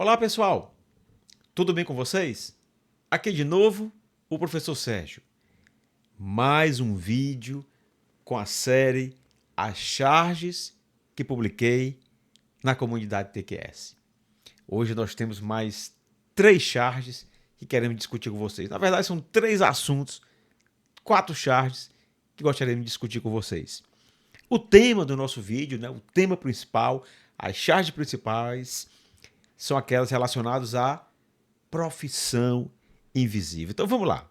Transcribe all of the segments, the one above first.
Olá, pessoal! Tudo bem com vocês? Aqui de novo o professor Sérgio. Mais um vídeo com a série As Charges que publiquei na comunidade TQS. Hoje nós temos mais 3 charges que queremos discutir com vocês. Na verdade, são 3 assuntos, 4 charges que gostaríamos de discutir com vocês. O tema do nosso vídeo, o tema principal, as charges principais, são aquelas relacionadas à profissão invisível. Então vamos lá.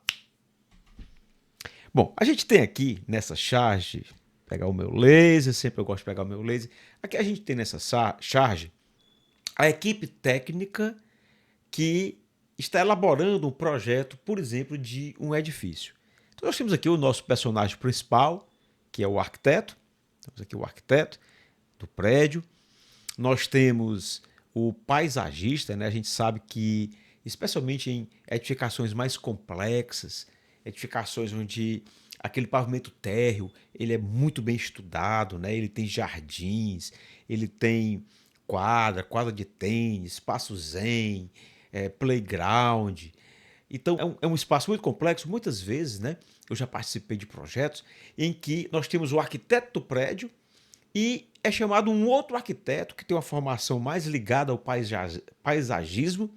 Bom, a gente tem aqui nessa charge, pegar o meu laser, sempre eu gosto de pegar o meu laser. Aqui a gente tem nessa charge a equipe técnica que está elaborando um projeto, por exemplo, de um edifício. Então nós temos aqui o nosso personagem principal, que é o arquiteto. Temos aqui o arquiteto do prédio. Nós temos o paisagista, né? A gente sabe que, especialmente em edificações mais complexas, edificações onde aquele pavimento térreo ele é muito bem estudado, né? Ele tem jardins, ele tem quadra de tênis, espaço zen, playground. Então é um espaço muito complexo. Muitas vezes, né? Eu já participei de projetos em que nós temos o arquiteto do prédio e é chamado um outro arquiteto que tem uma formação mais ligada ao paisagismo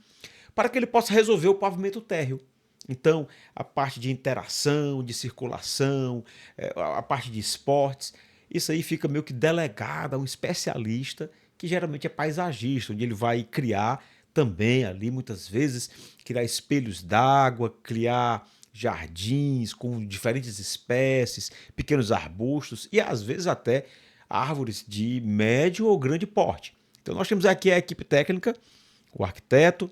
para que ele possa resolver o pavimento térreo. Então, a parte de interação, de circulação, a parte de esportes, isso aí fica meio que delegado a um especialista que geralmente é paisagista, onde ele vai criar também ali, muitas vezes, criar espelhos d'água, criar jardins com diferentes espécies, pequenos arbustos e às vezes até árvores de médio ou grande porte. Então nós temos aqui a equipe técnica, o arquiteto,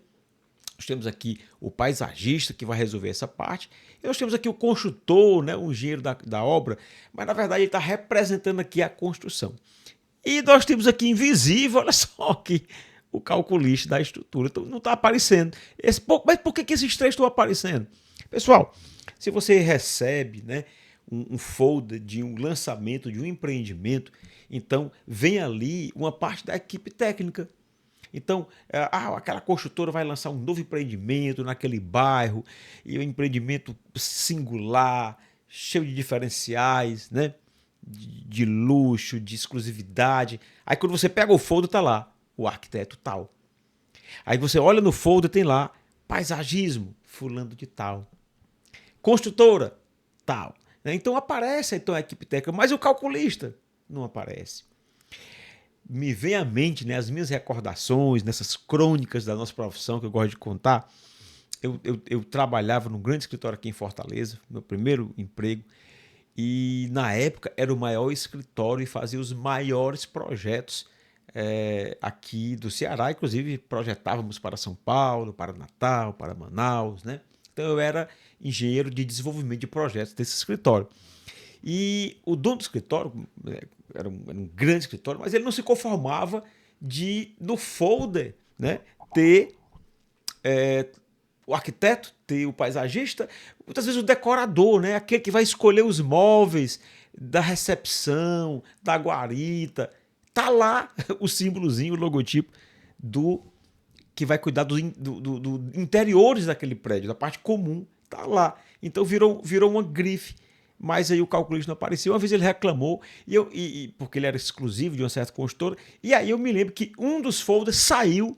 nós temos aqui o paisagista que vai resolver essa parte, e nós temos aqui o construtor, né, o engenheiro da obra, mas na verdade ele está representando aqui a construção. E nós temos aqui invisível, olha só aqui, o calculista da estrutura. Então não está aparecendo. Mas por que esses 3 estão aparecendo? Pessoal, se você recebe, né, um folder de um lançamento de um empreendimento, então vem ali uma parte da equipe técnica. Então, aquela construtora vai lançar um novo empreendimento naquele bairro, e um empreendimento singular, cheio de diferenciais, né? De luxo, de exclusividade. Aí quando você pega o folder, tá lá, o arquiteto tal. Aí você olha no folder, tem lá, paisagismo, fulano de tal. Construtora, tal. Então aparece a equipe técnica, mas o calculista não aparece. Me vem à mente, né, as minhas recordações, nessas crônicas da nossa profissão que eu gosto de contar. Eu trabalhava num grande escritório aqui em Fortaleza, meu primeiro emprego, e na época era o maior escritório e fazia os maiores projetos aqui do Ceará. Inclusive projetávamos para São Paulo, para Natal, para Manaus, né? Então eu era engenheiro de desenvolvimento de projetos desse escritório. E o dono do escritório era um grande escritório, mas ele não se conformava de, no folder, né, ter o arquiteto, ter o paisagista, muitas vezes o decorador, né, aquele que vai escolher os móveis da recepção, da guarita. Tá lá o símbolozinho, o logotipo do que vai cuidar do interiores daquele prédio, da parte comum, tá lá. Então virou uma grife. Mas aí o calculista não apareceu. Uma vez ele reclamou, porque ele era exclusivo de uma certa construtora, e aí eu me lembro que um dos folders saiu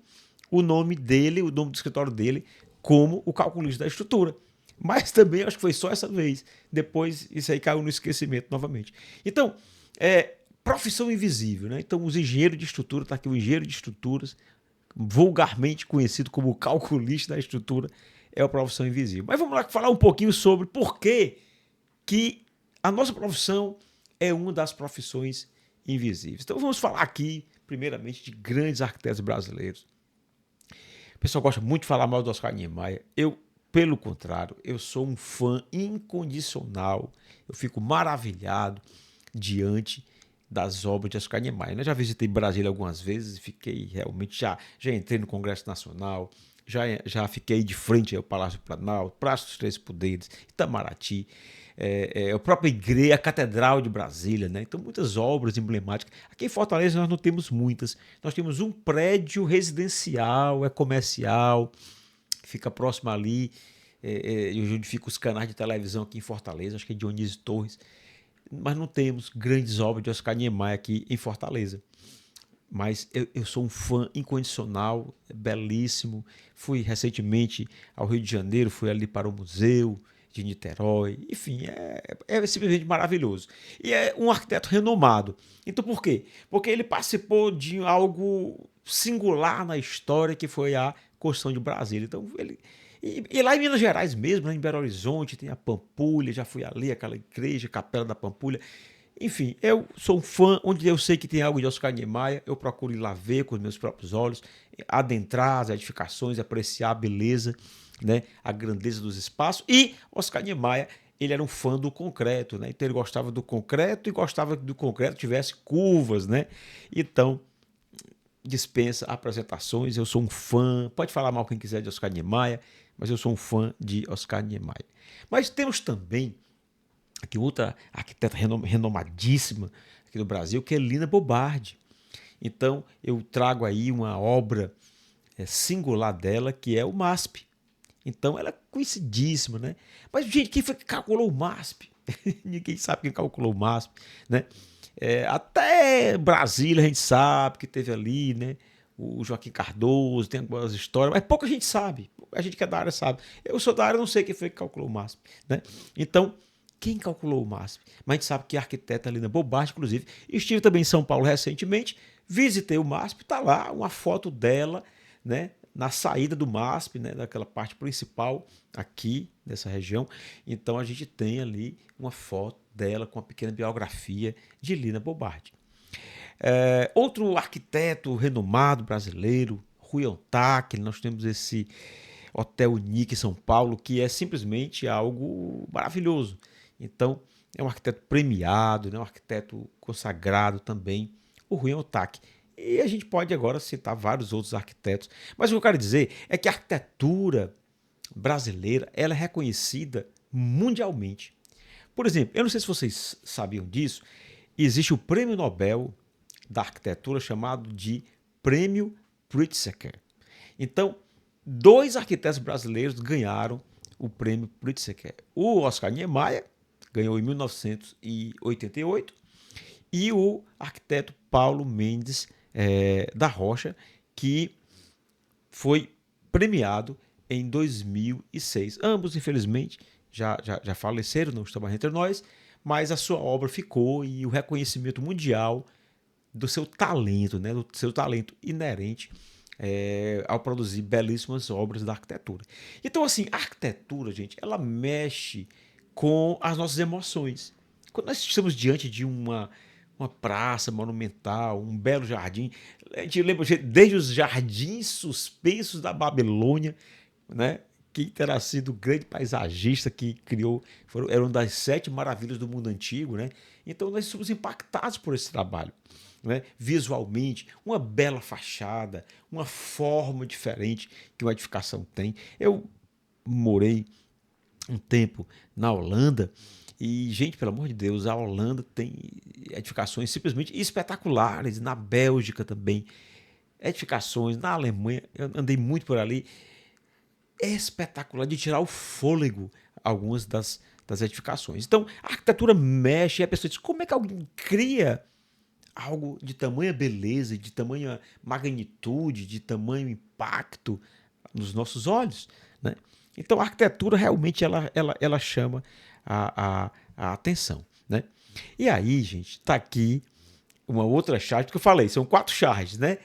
o nome dele, o nome do escritório dele, como o calculista da estrutura. Mas também acho que foi só essa vez. Depois isso aí caiu no esquecimento novamente. Então, profissão invisível, né? Então os engenheiros de estrutura, tá aqui o engenheiro de estruturas, vulgarmente conhecido como o calculista da estrutura, é a profissão invisível. Mas vamos lá falar um pouquinho sobre por que a nossa profissão é uma das profissões invisíveis. Então vamos falar aqui, primeiramente, de grandes arquitetos brasileiros. O pessoal gosta muito de falar mal do Oscar Niemeyer. Eu, pelo contrário, eu sou um fã incondicional. Eu fico maravilhado diante das obras de Oscar Niemeyer. Eu já visitei Brasília algumas vezes e fiquei realmente, já entrei no Congresso Nacional, já fiquei de frente ao Palácio do Planalto, Praça dos Três Poderes, Itamaraty. a própria igreja, a Catedral de Brasília, né? Então, muitas obras emblemáticas. Aqui em Fortaleza nós não temos muitas. Nós temos um prédio residencial, é comercial, que fica próximo ali, onde ficam os canais de televisão aqui em Fortaleza, acho que é Dionísio Torres. Mas não temos grandes obras de Oscar Niemeyer aqui em Fortaleza. Mas eu sou um fã incondicional, belíssimo. Fui recentemente ao Rio de Janeiro, fui ali para o museu de Niterói. Enfim, é simplesmente maravilhoso. E é um arquiteto renomado. Então por quê? Porque ele participou de algo singular na história, que foi a construção de Brasília. Então e lá em Minas Gerais mesmo, né, em Belo Horizonte, tem a Pampulha, já fui ali, aquela igreja, Capela da Pampulha. Enfim, eu sou um fã, onde eu sei que tem algo de Oscar Niemeyer, eu procuro ir lá ver com os meus próprios olhos, adentrar as edificações, apreciar a beleza, né, a grandeza dos espaços. E Oscar Niemeyer, ele era um fã do concreto, né? Então ele gostava do concreto e gostava que do concreto tivesse curvas, né? Então, dispensa apresentações, eu sou um fã, pode falar mal quem quiser de Oscar Niemeyer, mas eu sou um fã de Oscar Niemeyer. Mas temos também aqui outra arquiteta renomadíssima aqui no Brasil, que é Lina Bobardi. Então, eu trago aí uma obra singular dela, que é o MASP. Então, ela é conhecidíssima, né? Mas, gente, quem foi que calculou o MASP? Ninguém sabe quem calculou o MASP, né? Até Brasília a gente sabe que teve ali, né? O Joaquim Cardoso, tem algumas histórias, mas pouca gente sabe. A gente que é da área sabe. Eu sou da área, não sei quem foi que calculou o MASP, né? Então, quem calculou o MASP? Mas a gente sabe que a arquiteta Lina Bobardi, inclusive, estive também em São Paulo recentemente, visitei o MASP, está lá uma foto dela, né, na saída do MASP, né, daquela parte principal aqui dessa região. Então a gente tem ali uma foto dela com uma pequena biografia de Lina Bobardi. Outro arquiteto renomado brasileiro, Rui Antac, nós temos esse Hotel Unique em São Paulo, que é simplesmente algo maravilhoso. Então, é um arquiteto premiado, né? Um arquiteto consagrado também, o Rui Antac. E a gente pode agora citar vários outros arquitetos. Mas o que eu quero dizer é que a arquitetura brasileira ela é reconhecida mundialmente. Por exemplo, eu não sei se vocês sabiam disso, existe o Prêmio Nobel da Arquitetura chamado de Prêmio Pritzker. Então, dois arquitetos brasileiros ganharam o Prêmio Pritzker. O Oscar Niemeyer ganhou em 1988 e o arquiteto Paulo Mendes da Rocha, que foi premiado em 2006. Ambos, infelizmente, já faleceram, não estão mais entre nós, mas a sua obra ficou e o reconhecimento mundial do seu talento, né, do seu talento inerente ao produzir belíssimas obras da arquitetura. Então, assim, a arquitetura, gente, ela mexe com as nossas emoções. Quando nós estamos diante de uma praça monumental, um belo jardim, a gente lembra desde os jardins suspensos da Babilônia, né? Quem terá sido o grande paisagista que criou, era uma das 7 maravilhas do mundo antigo, né? Então nós somos impactados por esse trabalho, né? Visualmente, uma bela fachada, uma forma diferente que uma edificação tem. Eu morei um tempo na Holanda e, gente, pelo amor de Deus, a Holanda tem edificações simplesmente espetaculares, na Bélgica também, edificações, na Alemanha, eu andei muito por ali, é espetacular de tirar o fôlego algumas das edificações. Então, a arquitetura mexe e a pessoa diz, como é que alguém cria algo de tamanha beleza, de tamanha magnitude, de tamanho impacto nos nossos olhos, né? Então a arquitetura realmente ela chama a atenção, né? E aí, gente, tá aqui uma outra charge, que eu falei, são 4 charges, né?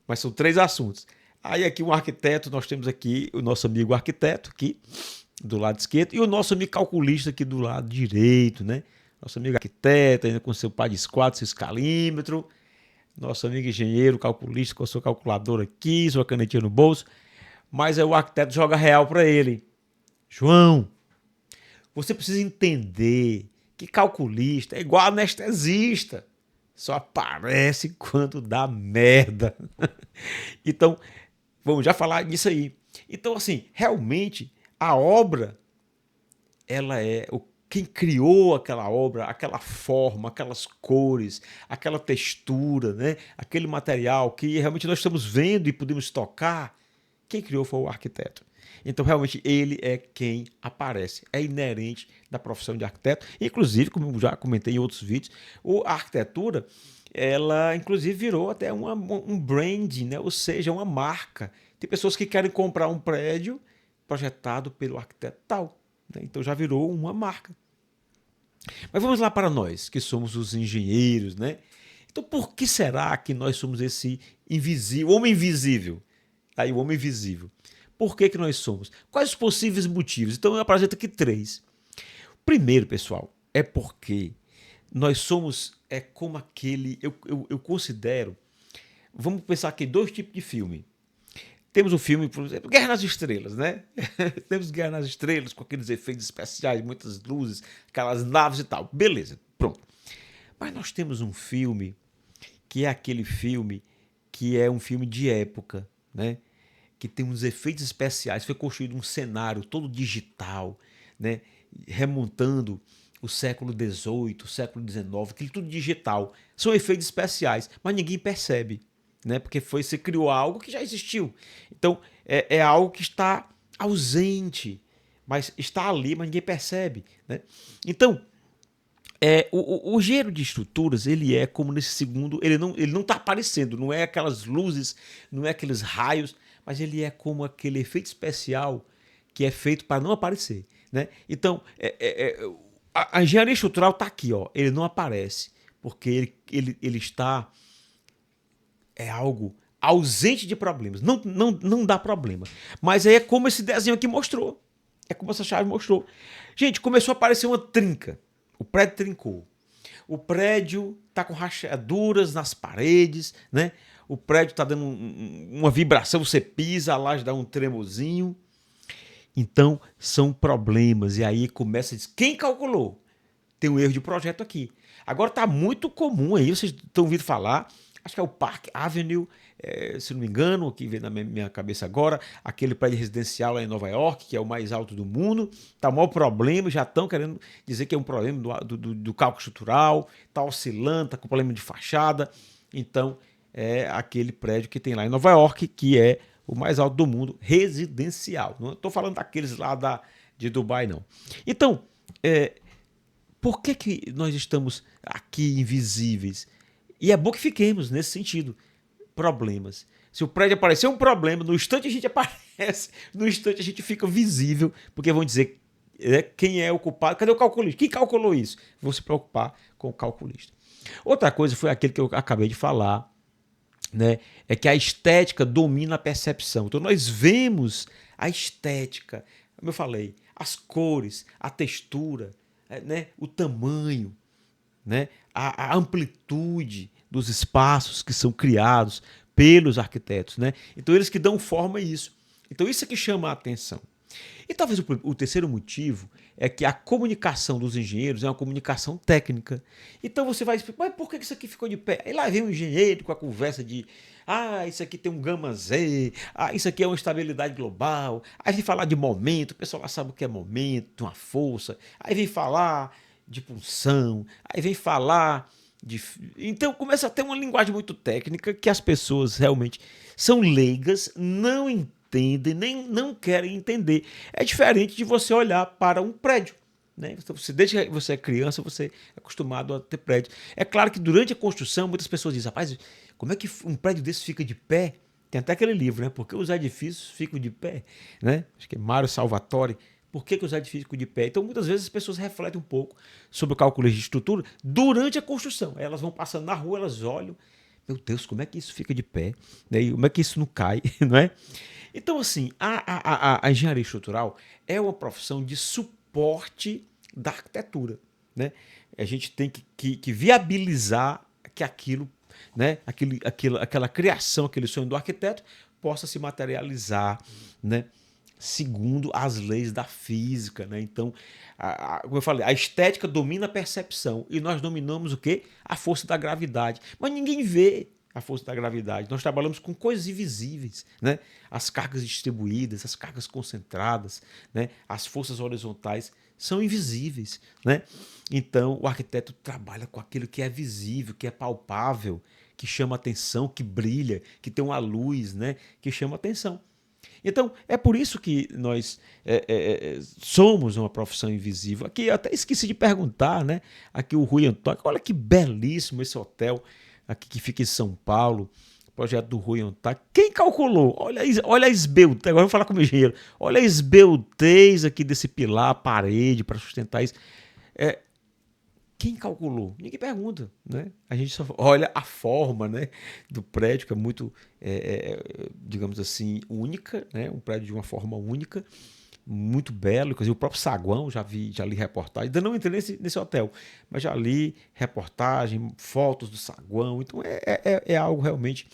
Mas são 3 assuntos. Aí aqui um arquiteto, nós temos aqui o nosso amigo arquiteto aqui do lado esquerdo e o nosso amigo calculista aqui do lado direito, né? Nosso amigo arquiteto, ainda com seu pá de esquadro, seu escalímetro. Nosso amigo engenheiro, calculista, com a sua calculadora aqui, sua canetinha no bolso. Mas aí o arquiteto joga real para ele. João, você precisa entender que calculista é igual anestesista. Só aparece quando dá merda. Então, vamos já falar disso aí. Então, assim, realmente, a obra, ela é quem criou aquela obra, aquela forma, aquelas cores, aquela textura, né? Aquele material que realmente nós estamos vendo e podemos tocar, quem criou foi o arquiteto. Então, realmente, ele é quem aparece. É inerente da profissão de arquiteto. Inclusive, como eu já comentei em outros vídeos, a arquitetura, ela, inclusive, virou até um brand, né? Ou seja, uma marca. Tem pessoas que querem comprar um prédio projetado pelo arquiteto tal, né? Então, já virou uma marca. Mas vamos lá para nós, que somos os engenheiros, né? Então, por que será que nós somos esse invisível, homem invisível? Aí, o homem invisível. Por que nós somos? Quais os possíveis motivos? Então, eu apresento aqui três. Primeiro, pessoal, é porque nós somos como aquele. Eu considero. Vamos pensar aqui dois tipos de filme. Temos o filme, por exemplo, Guerra nas Estrelas, né? Temos Guerra nas Estrelas, com aqueles efeitos especiais, muitas luzes, aquelas naves e tal. Beleza, pronto. Mas nós temos um filme que é aquele filme que é um filme de época, né? Que tem uns efeitos especiais, foi construído um cenário todo digital, né? Remontando o século XVIII, o século XIX, aquilo tudo digital. São efeitos especiais, mas ninguém percebe, né? Porque se criou algo que já existiu. Então, é algo que está ausente, mas está ali, mas ninguém percebe, né? Então, o engenheiro de estruturas, ele é como nesse segundo, ele não está aparecendo, não é aquelas luzes, não é aqueles raios, mas ele é como aquele efeito especial que é feito para não aparecer, né? Então, a engenharia estrutural está aqui, ó, ele não aparece, porque ele está, é algo ausente de problemas, não dá problema. Mas aí é como esse desenho aqui mostrou, é como essa chave mostrou. Gente, começou a aparecer uma trinca, o prédio trincou. O prédio está com rachaduras nas paredes, né? O prédio está dando uma vibração, você pisa, a laje dá um tremorzinho. Então, são problemas. E aí começa a dizer, quem calculou? Tem um erro de projeto aqui. Agora está muito comum aí, vocês estão ouvindo falar, acho que é o Park Avenue, se não me engano, o que vem na minha cabeça agora, aquele prédio residencial lá em Nova York, que é o mais alto do mundo, está o maior problema, já estão querendo dizer que é um problema do cálculo estrutural, está oscilando, está com problema de fachada. Então, é aquele prédio que tem lá em Nova York, que é o mais alto do mundo, residencial. Não estou falando daqueles lá de Dubai, não. Então, por que nós estamos aqui invisíveis? E é bom que fiquemos nesse sentido. Problemas. Se o prédio aparecer um problema, no instante a gente aparece, no instante a gente fica visível, porque vão dizer quem é o culpado, cadê o calculista? Quem calculou isso? Vou se preocupar com o calculista. Outra coisa foi aquele que eu acabei de falar, né? É que a estética domina a percepção. Então nós vemos a estética, como eu falei, as cores, a textura, né? O tamanho, né? A amplitude dos espaços que são criados pelos arquitetos, né? Então eles que dão forma a isso. Então isso é que chama a atenção. E talvez o terceiro motivo é que a comunicação dos engenheiros é uma comunicação técnica. Então você vai explicar, mas por que isso aqui ficou de pé? Aí lá vem um engenheiro com a conversa de isso aqui tem um gama Z, isso aqui é uma estabilidade global. Aí vem falar de momento, o pessoal lá sabe o que é momento, uma força. Aí vem falar de punção, aí vem falar de... Então começa a ter uma linguagem muito técnica que as pessoas realmente são leigas, não entendem, nem não querem entender. É diferente de você olhar para um prédio, né? Desde que você é criança, você é acostumado a ter prédio. É claro que durante a construção, muitas pessoas dizem, rapaz, como é que um prédio desse fica de pé? Tem até aquele livro, né? Por que os edifícios ficam de pé? Né? Acho que é Mário Salvatore. Por que os edifícios ficam de pé? Então, muitas vezes, as pessoas refletem um pouco sobre o cálculo de estrutura durante a construção. Elas vão passando na rua, elas olham, meu Deus, como é que isso fica de pé? E como é que isso não cai? Não é? Então, assim, a engenharia estrutural é uma profissão de suporte da arquitetura, né? A gente tem que viabilizar que aquilo, né? Aquela criação, aquele sonho do arquiteto possa se materializar, né? Segundo as leis da física, né? Então, como eu falei, a estética domina a percepção e nós dominamos o quê? A força da gravidade. Mas ninguém vê a força da gravidade. Nós trabalhamos com coisas invisíveis, né? As cargas distribuídas, as cargas concentradas, né? As forças horizontais são invisíveis, né? Então, o arquiteto trabalha com aquilo que é visível, que é palpável, que chama atenção, que brilha, que tem uma luz, né? Que chama atenção. Então, é por isso que nós somos uma profissão invisível. Aqui, eu até esqueci de perguntar, né? Aqui o Rui Antônio, olha que belíssimo esse hotel aqui que fica em São Paulo, projeto do Rui Antônio. Quem calculou? Olha a esbeltez, agora eu vou falar com o meu engenheiro. Olha a esbeltez aqui desse pilar, a parede, para sustentar isso. É, quem calculou? Ninguém pergunta, né? A gente só olha a forma, né, do prédio, que é muito, digamos assim, única, né? Um prédio de uma forma única, muito belo. Inclusive o próprio saguão, já li reportagem. Ainda não entrei nesse hotel, mas já li reportagem, fotos do saguão. Então é algo realmente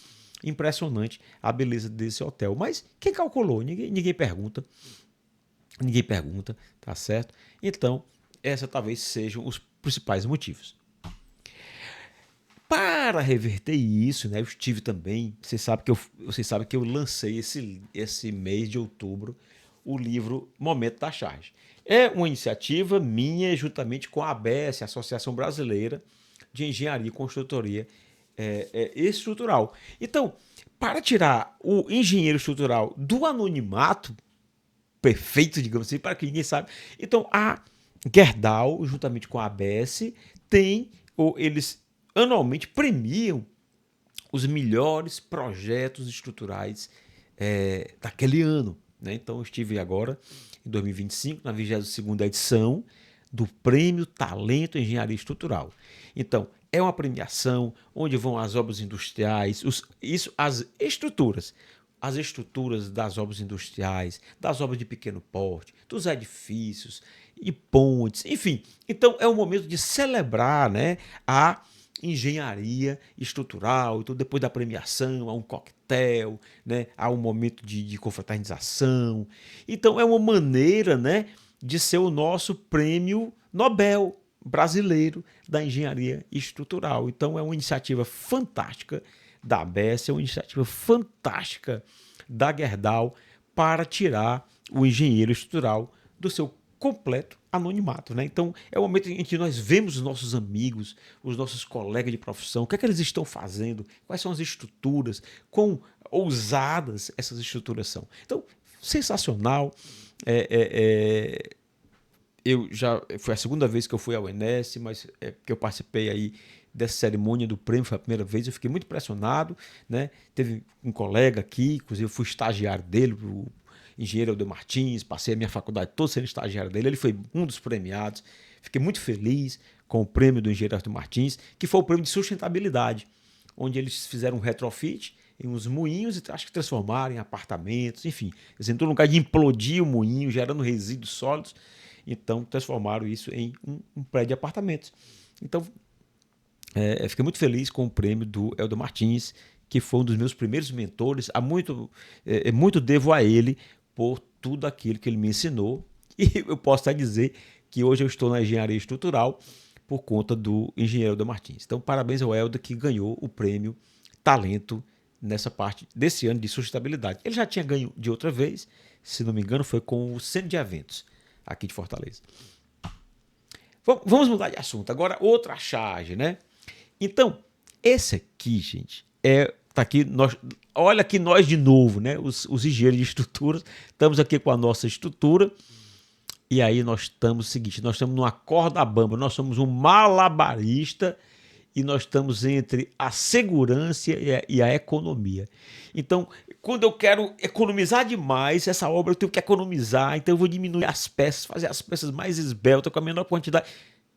impressionante a beleza desse hotel. Mas quem calculou? Ninguém pergunta. Ninguém pergunta, tá certo? Então, essa talvez sejam os principais motivos. Para reverter isso, né, eu estive também, vocês sabem que eu lancei esse mês de outubro o livro Momento da Charge. É uma iniciativa minha juntamente com a ABS, a Associação Brasileira de Engenharia e Consultoria Estrutural. Então, para tirar o engenheiro estrutural do anonimato perfeito, digamos assim, para que ninguém sabe, então a Gerdau, juntamente com a ABS, eles anualmente premiam os melhores projetos estruturais daquele ano. Né? Então, eu estive agora, em 2025, na 22ª edição do Prêmio Talento Engenharia Estrutural. Então, é uma premiação onde vão as obras industriais, as estruturas. As estruturas das obras industriais, das obras de pequeno porte, dos edifícios e pontes, enfim. Então, é um momento de celebrar, né, a engenharia estrutural. Então, depois da premiação, há um coquetel, né, há um momento de confraternização. Então, é uma maneira, né, de ser o nosso prêmio Nobel brasileiro da engenharia estrutural. Então, é uma iniciativa fantástica da ABS, é uma iniciativa fantástica da Gerdau para tirar o engenheiro estrutural do seu completo anonimato. Né? Então, é o momento em que nós vemos os nossos amigos, os nossos colegas de profissão, o que é que eles estão fazendo, quais são as estruturas, quão ousadas essas estruturas são. Então, sensacional. Foi a segunda vez que eu fui ao ENES, mas que eu participei aí dessa cerimônia do prêmio, foi a primeira vez, eu fiquei muito impressionado, né? Teve um colega aqui, inclusive eu fui estagiário dele, o engenheiro Elder Martins, passei a minha faculdade toda sendo estagiário dele, ele foi um dos premiados, fiquei muito feliz com o prêmio do engenheiro Elder Martins, que foi o prêmio de sustentabilidade, onde eles fizeram um retrofit em uns moinhos e acho que transformaram em apartamentos, enfim, eles entrou no lugar de implodir o moinho, gerando resíduos sólidos, então transformaram isso em um prédio de apartamentos. Então, fiquei muito feliz com o prêmio do Elder Martins, que foi um dos meus primeiros mentores. Muito devo a ele por tudo aquilo que ele me ensinou. E eu posso até dizer que hoje eu estou na engenharia estrutural por conta do engenheiro Elder Martins. Então, parabéns ao Elder que ganhou o prêmio Talento nessa parte desse ano de sustentabilidade. Ele já tinha ganho de outra vez, se não me engano, foi com o Centro de Eventos aqui de Fortaleza. Vamos mudar de assunto. Agora, outra charge, né? Então, esse aqui, gente, tá aqui, olha aqui nós de novo, né? Os engenheiros de estruturas, estamos aqui com a nossa estrutura, e aí nós estamos numa corda bamba, nós somos um malabarista, e nós estamos entre a segurança e a economia. Então, quando eu quero economizar demais, essa obra eu tenho que economizar, então eu vou diminuir as peças, fazer as peças mais esbeltas, com a menor quantidade.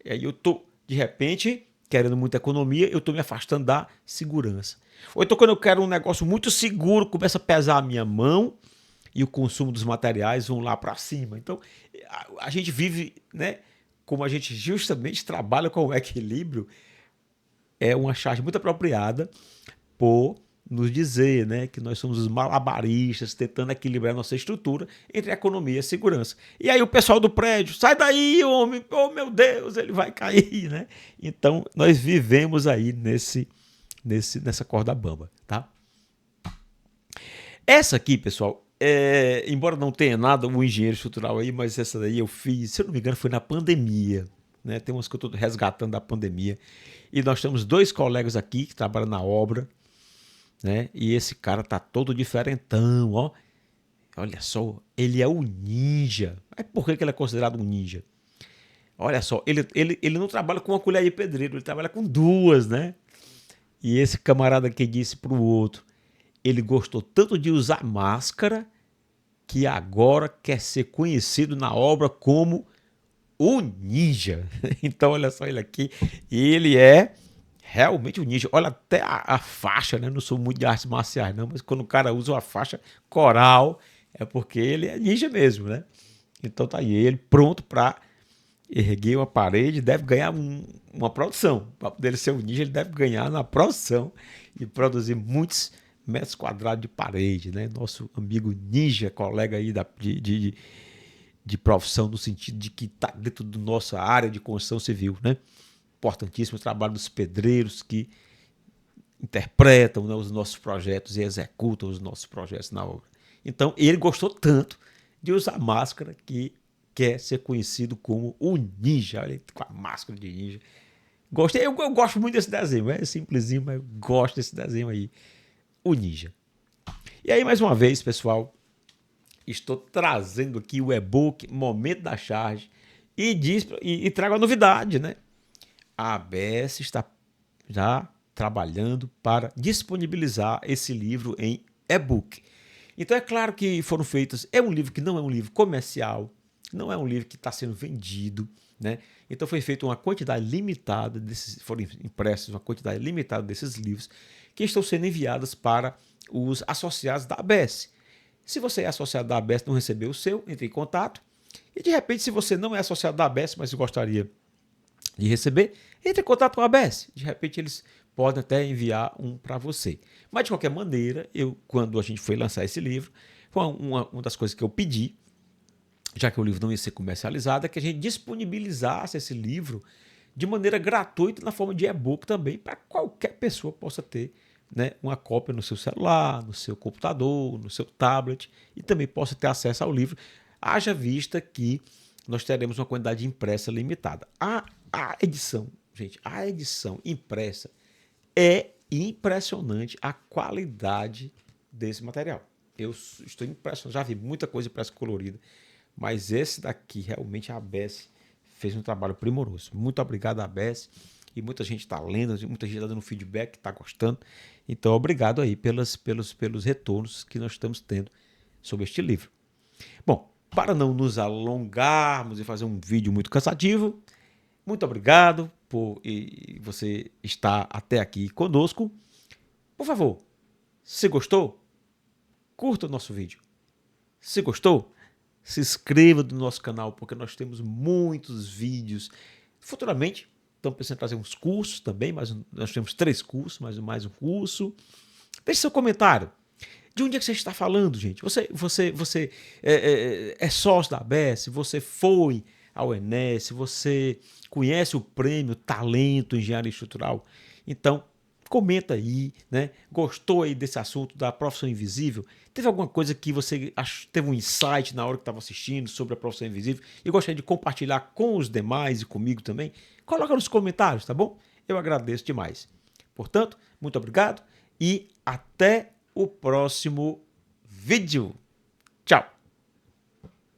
E aí eu estou, de repente, querendo muita economia, eu estou me afastando da segurança. Ou então quando eu quero um negócio muito seguro, começa a pesar a minha mão e o consumo dos materiais vão lá para cima. Então, a gente vive, né, como a gente justamente trabalha com o equilíbrio, é uma charge muito apropriada por nos dizer, né, que nós somos os malabaristas tentando equilibrar nossa estrutura entre economia e segurança. E aí o pessoal do prédio, sai daí, homem, oh meu Deus, ele vai cair, né? Então nós vivemos aí nesse nessa corda bamba, tá? Essa aqui, pessoal, embora não tenha nada o engenheiro estrutural aí, mas essa daí eu fiz, se eu não me engano, foi na pandemia, né? Tem umas que eu estou resgatando da pandemia. E nós temos 2 colegas aqui que trabalham na obra, né? E esse cara tá todo diferentão, ó. Olha só, ele é o ninja. Mas por que ele é considerado um ninja? Olha só, ele não trabalha com uma colher de pedreiro, ele trabalha com 2, né? E esse camarada aqui disse pro outro, ele gostou tanto de usar máscara que agora quer ser conhecido na obra como o ninja. Então, olha só ele aqui. Ele é realmente um ninja. Olha até a faixa, né? Não sou muito de artes marciais, não, mas quando o cara usa uma faixa coral, é porque ele é ninja mesmo, né? Então tá aí, ele pronto para erguer uma parede, deve ganhar uma produção. Para poder ser um ninja, ele deve ganhar na produção e produzir muitos metros quadrados de parede, né? Nosso amigo ninja, colega aí de profissão, no sentido de que está dentro da nossa área de construção civil, né? Importantíssimo o trabalho dos pedreiros que interpretam, né, os nossos projetos e executam os nossos projetos na obra. Então, ele gostou tanto de usar máscara que quer ser conhecido como o ninja. Olha, com a máscara de ninja. Gostei, eu gosto muito desse desenho, é simplesinho, mas eu gosto desse desenho aí, o ninja. E aí, mais uma vez, pessoal, estou trazendo aqui o e-book Momento da Charge e trago a novidade, né? A ABS está já trabalhando para disponibilizar esse livro em e-book. Então é claro que foram feitos, é um livro que não é um livro comercial, não é um livro que está sendo vendido, né? Então foi feita uma quantidade limitada foram impressos uma quantidade limitada desses livros que estão sendo enviados para os associados da ABS. Se você é associado da ABS e não recebeu o seu, entre em contato. E de repente, se você não é associado da ABS, mas gostaria de receber, entre em contato com a ABS. De repente, eles podem até enviar um para você. Mas, de qualquer maneira, quando a gente foi lançar esse livro, foi uma das coisas que eu pedi, já que o livro não ia ser comercializado, é que a gente disponibilizasse esse livro de maneira gratuita na forma de e-book também, para qualquer pessoa possa ter, né, uma cópia no seu celular, no seu computador, no seu tablet, e também possa ter acesso ao livro, haja vista que nós teremos uma quantidade impressa limitada. A edição, gente, a edição impressa é impressionante a qualidade desse material. Eu estou impressionado, já vi muita coisa impressa colorida, mas esse daqui realmente a ABS fez um trabalho primoroso. Muito obrigado, ABS. E muita gente está lendo, muita gente está dando feedback, está gostando. Então, obrigado aí pelos retornos que nós estamos tendo sobre este livro. Bom, para não nos alongarmos e fazer um vídeo muito cansativo, muito obrigado por você estar até aqui conosco. Por favor, se gostou, curta o nosso vídeo. Se gostou, se inscreva no nosso canal, porque nós temos muitos vídeos. Futuramente, estamos pensando em trazer uns cursos também, mas nós temos 3 cursos, mais um curso. Deixe seu comentário. De onde é que você está falando, gente? Você é sócio da ABS? Você foi ao Enes? Você conhece o prêmio Talento Engenharia Estrutural? Então, comenta aí, né? Gostou aí desse assunto da profissão invisível? Teve alguma coisa que você teve um insight na hora que estava assistindo sobre a profissão invisível e gostaria de compartilhar com os demais e comigo também? Coloca nos comentários, tá bom? Eu agradeço demais. Portanto, muito obrigado e até o próximo vídeo.